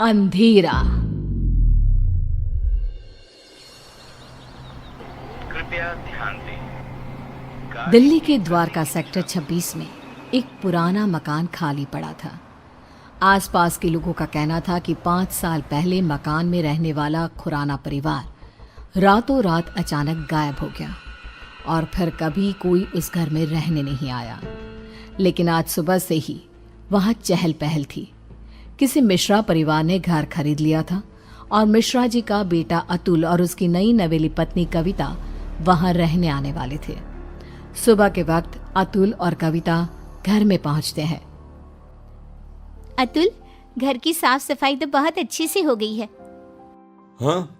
अंधेरा। कृपया ध्यान दें। दिल्ली के द्वारका सेक्टर 26 में एक पुराना मकान खाली पड़ा था। आसपास के लोगों का कहना था कि 5 साल पहले मकान में रहने वाला खुराना परिवार रातों रात अचानक गायब हो गया और फिर कभी कोई उस घर में रहने नहीं आया। लेकिन आज सुबह से ही वहाँ चहल पहल थी। किसी मिश्रा परिवार ने घर खरीद लिया था और मिश्रा जी का बेटा अतुल और उसकी नई नवेली पत्नी कविता वहाँ रहने आने वाले थे। सुबह के वक्त अतुल और कविता घर में पहुँचते हैं। अतुल, घर की साफ सफाई तो बहुत अच्छी से हो गई है। हाँ,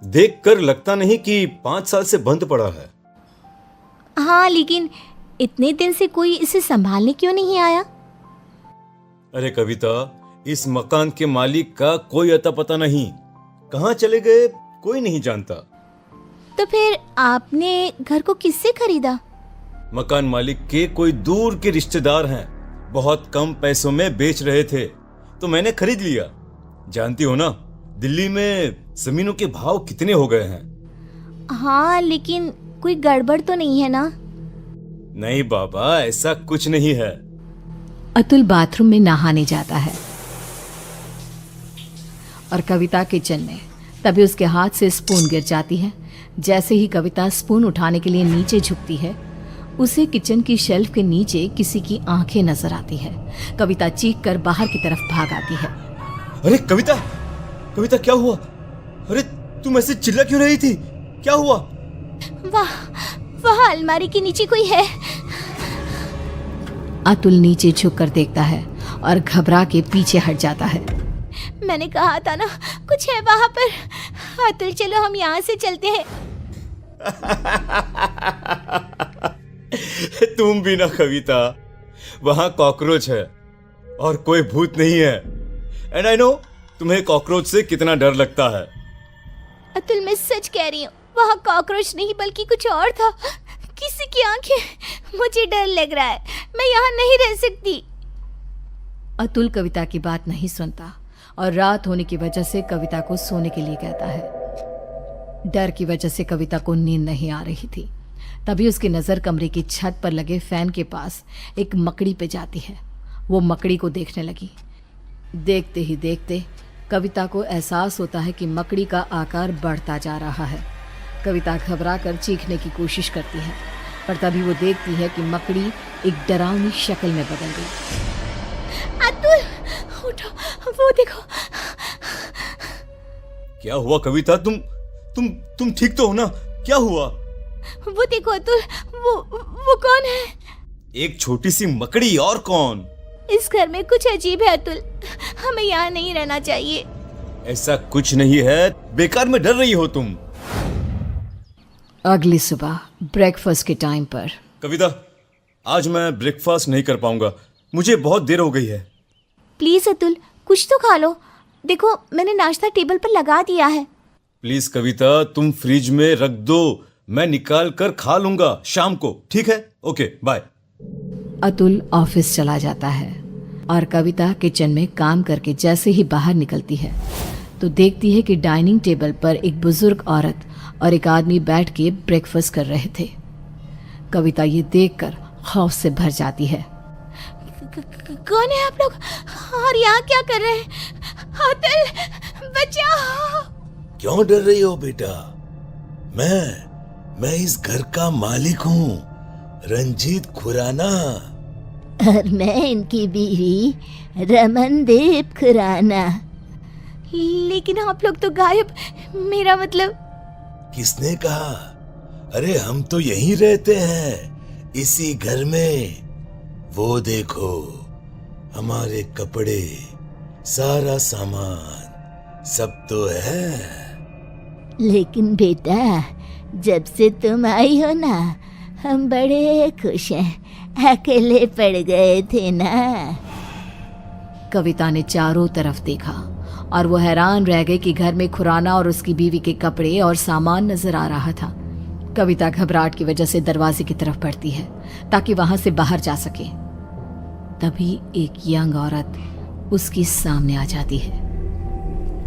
देखकर लगता नहीं कि 5 साल से बंद पड़ा है। हाँ, लेकिन इतने दिन से कोई इसे संभालने क्यों नहीं आया? अरे कविता, इस मकान के मालिक का कोई अता पता नहीं, कहाँ चले गए कोई नहीं जानता। तो फिर आपने घर को किससे खरीदा? मकान मालिक के कोई दूर के रिश्तेदार हैं, बहुत कम पैसों में बेच रहे थे तो मैंने खरीद लिया। जानती हो ना, दिल्ली में जमीनों के भाव कितने हो गए हैं। हाँ, लेकिन कोई गड़बड़ तो नहीं है ना? नहीं बाबा, ऐसा कुछ नहीं है। अतुल बाथरूम में नहाने जाता है और कविता किचन में। तभी उसके हाथ से स्पून गिर जाती है। जैसे ही कविता स्पून उठाने के लिए नीचे झुकती है, उसे किचन की शेल्फ के नीचे किसी की आंखें नजर आती है। कविता चीख कर बाहर की तरफ भाग आती है। अरे कविता, कविता क्या हुआ? अरे तुम ऐसे चिल्ला क्यों रही थी? क्या हुआ? वहाँ अलमारी के नीचे कोई है। अतुल नीचे झुककर देखता है और घबरा के पीछे हट जाता है। मैंने कहा था ना, कुछ है वहाँ पर। अतुल, चलो हम यहाँ से चलते हैं। तुम भी ना कविता, वहां कॉकरोच है और कोई भूत नहीं है। एंड आई नो तुम्हें कॉकरोच से कितना डर लगता है। अतुल, मैं सच कह रही हूँ, वहाँ कॉकरोच नहीं बल्कि कुछ और था। किसी की आंखें। मुझे डर लग रहा है, मैं यहाँ नहीं रह सकती। अतुल कविता की बात नहीं सुनता और रात होने की वजह से कविता को सोने के लिए कहता है। डर की वजह से कविता को नींद नहीं आ रही थी। तभी उसकी नज़र कमरे की छत पर लगे फैन के पास एक मकड़ी पे जाती है। वो मकड़ी को देखने लगी। देखते ही देखते कविता को एहसास होता है कि मकड़ी का आकार बढ़ता जा रहा है। कविता घबरा कर चीखने की कोशिश करती है, पर तभी वो देखती है कि मकड़ी एक डरावनी शक्ल में बदल गई। अतुल उठो, वो देखो। क्या हुआ कविता? तुम ठीक तो हो ना? क्या हुआ? वो देखो अतुल, वो कौन है? एक छोटी सी मकड़ी, और कौन? इस घर में कुछ अजीब है अतुल, हमें यहाँ नहीं रहना चाहिए। ऐसा कुछ नहीं है, बेकार में डर रही हो तुम। अगली सुबह ब्रेकफास्ट के टाइम पर। कविता, आज मैं ब्रेकफास्ट नहीं कर पाऊंगा, मुझे बहुत देर हो गई है। प्लीज अतुल, कुछ तो खा लो। देखो, मैंने नाश्ता टेबल पर लगा दिया है। प्लीज कविता, तुम फ्रिज में रख दो, मैं निकाल कर खा लूंगा शाम को, ठीक है? Okay, bye. अतुल ऑफिस चला जाता है और कविता किचन में काम करके जैसे ही बाहर निकलती है तो देखती है कि डाइनिंग टेबल पर एक बुजुर्ग औरत और एक आदमी बैठ के ब्रेकफास्ट कर रहे थे। कविता ये देखकर खौफ से भर जाती है। कौन है आप लोग और यहाँ क्या कर रहे हैं? अतुल, बचाओ। क्यों डर रही हो बेटा? मैं इस घर का मालिक हूँ, रंजीत खुराना। और मैं इनकी बीवी रमनदीप खुराना। लेकिन आप लोग तो गायब। मेरा मतलब। किसने कहा? अरे हम तो यहीं रहते हैं, इसी घर में। वो देखो, हमारे कपड़े, सारा सामान सब तो है। लेकिन बेटा, जब से तुम आई हो ना, हम बड़े खुश हैं। अकेले पड़ गए थे ना। कविता ने चारों तरफ देखा और वो हैरान रह गई कि घर में खुराना और उसकी बीवी के कपड़े और सामान नजर आ रहा था। कविता घबराहट की वजह से दरवाजे की तरफ बढ़ती है ताकि वहां से बाहर जा सके। तभी एक यंग औरत उसके सामने आ जाती है।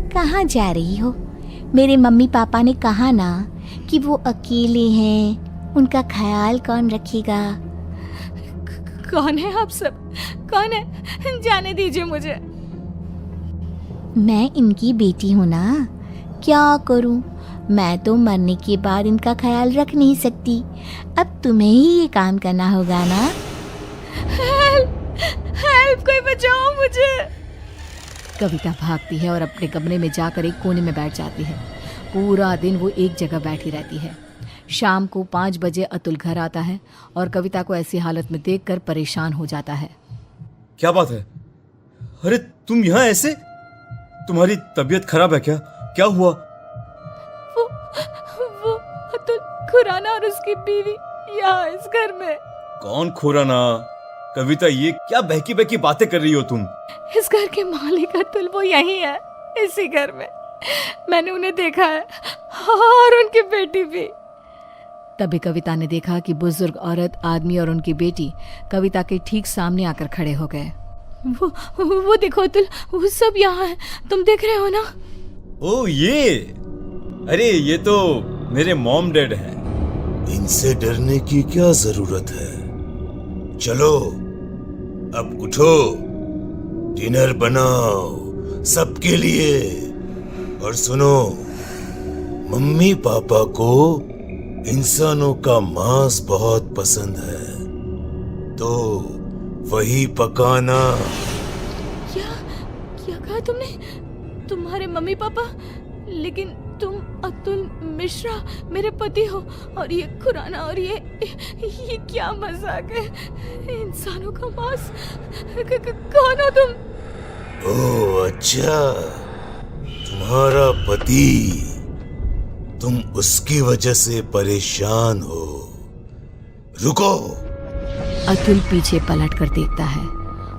कहाँ जा रही हो? मेरे मम्मी पापा ने कहा ना कि वो अकेले हैं, उनका ख्याल कौन रखेगा? कौन है आप सब? कौन है? जाने दीजिए मुझे। मैं इनकी बेटी हूँ ना, क्या करूँ? मैं तो मरने के बाद इनका ख्याल रख नहीं सकती। अब तुम्हें ही ये काम करना होगा ना। हेल्प, कोई बचाओ मुझे। कविता भागती है और अपने कमरे में जाकर एक कोने में बैठ जाती है। पूरा दिन वो एक जगह बैठी रहती है। शाम को 5 बजे अतुल घर आता है और कविता को ऐसी हालत में देखकर परेशान हो जाता है। क्या बात है? अरे तुम यहाँ ऐसे? तुम्हारी तबीयत खराब है क्या? क्या हुआ? वो अतुल खुराना और उसकी बीवी यहाँ इस घर में। कौन खुराना? कविता, ये क्या बहकी बहकी बातें कर रही हो तुम? इस घर के मालिक अतुल वो यही है, इसी घर में। मैंने उन्हें देखा है और उनकी बेटी भी। तभी कविता ने देखा कि बुजुर्ग औरत, आदमी और उनकी बेटी कविता के ठीक सामने आकर खड़े हो गए। वो देखो अतुल, वो सब यहाँ है, तुम देख रहे हो ना? ओ ये, अरे ये तो मेरे मॉम डैड हैं। इनसे डरने की क्या जरूरत है? चलो अब उठो, डिनर बनाओ सबके लिए। और सुनो, मम्मी पापा को इंसानों का मांस बहुत पसंद है, तो वही पकाना। क्या कहा तुमने? तुम्हारे मम्मी पापा? लेकिन तुम अतुल मिश्रा मेरे पति हो, और ये खुराना, और ये क्या मजाक है? इंसानों का मांस? कौन हो तुम? ओह अच्छा, तुम्हारा पति। तुम उसकी वजह से परेशान हो। रुको। अतुल पीछे पलट कर देखता है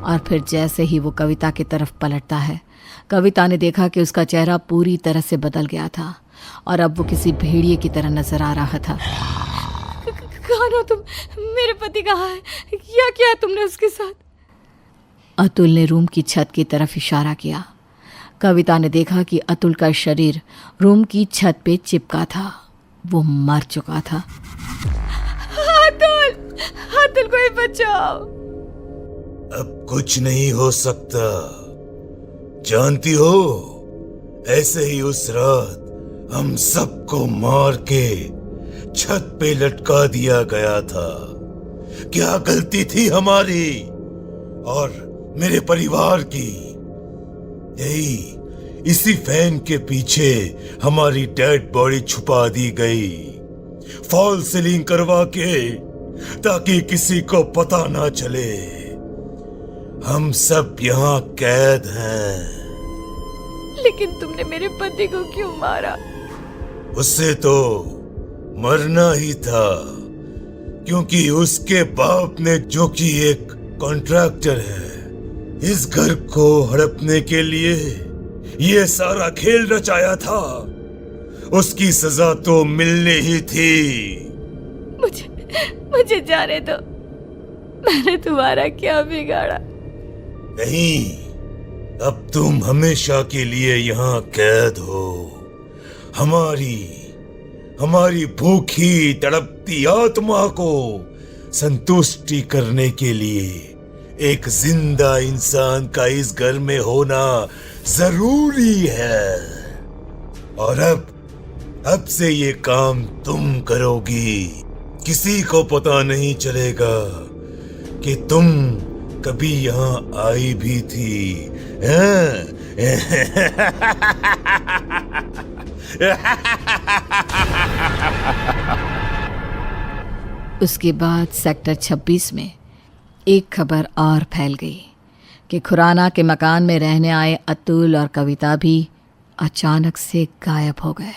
और फिर जैसे ही वो कविता की तरफ पलटता है, कविता ने देखा कि उसका चेहरा पूरी तरह से बदल गया था और अब वो किसी भेड़िए की तरह नजर आ रहा था। कौन हो तुम? मेरे पति कहाँ है? क्या किया तुमने उसके साथ? अतुल ने रूम की छत की तरफ इशारा किया। कविता ने देखा कि अतुल का शरीर रूम की छत पे चिपका था। वो मर चुका था। अतुल कोई बचाओ। अब कुछ नहीं हो सकता। जानती हो, ऐसे ही उस रात हम सबको मार के छत पे लटका दिया गया था। क्या गलती थी हमारी और मेरे परिवार की? यही इसी फैन के पीछे हमारी डेड बॉडी छुपा दी गई, फॉल सीलिंग करवा के, ताकि किसी को पता ना चले। हम सब यहाँ कैद हैं। लेकिन तुमने मेरे पति को क्यों मारा? उससे तो मरना ही था, क्योंकि उसके बाप ने, जो कि एक कॉन्ट्रैक्टर है, इस घर को हड़पने के लिए ये सारा खेल रचाया था। उसकी सजा तो मिलनी ही थी। मुझे जाने दो। मैंने तुम्हारा क्या बिगाड़ा? नहीं, अब तुम हमेशा के लिए यहाँ कैद हो। हमारी भूखी तड़पती आत्मा को संतुष्टि करने के लिए एक जिंदा इंसान का इस घर में होना जरूरी है। और अब से ये काम तुम करोगी। किसी को पता नहीं चलेगा कि तुम कभी यहाँ आई भी थी। उसके बाद सेक्टर 26 में एक खबर और फैल गई कि खुराना के मकान में रहने आए अतुल और कविता भी अचानक से गायब हो गए।